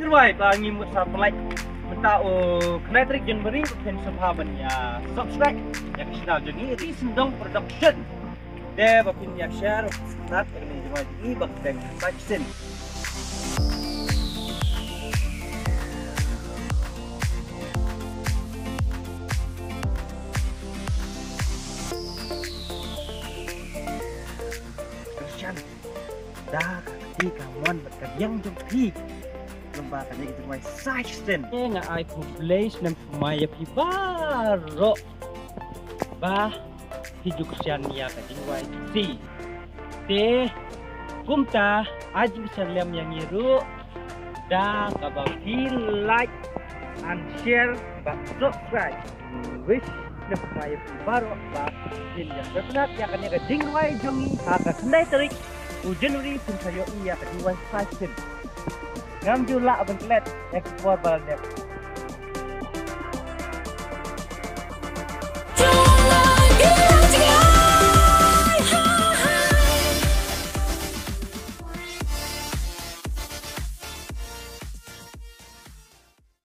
Terbaik bagi subscribe mentau Kinetic January bukan sahabatnya subscribe yang channel jadi Risendong Production deh bapin yang share start ini cuma ini bakal vaksin dah di kawan berkerjang jumpi lomba tanya gitu mai sajen nga ai publish nam maya pibaro bah hidup siania kading wai si te kumta aji salam yang iru dah kabang like and share bah subscribe wish nam maya pibaro bah din yang benar yang kanya kading wai jongi haka kendai terik January pun saya iya kedua fashion. Ngam jula abang kelet ekspor balannya.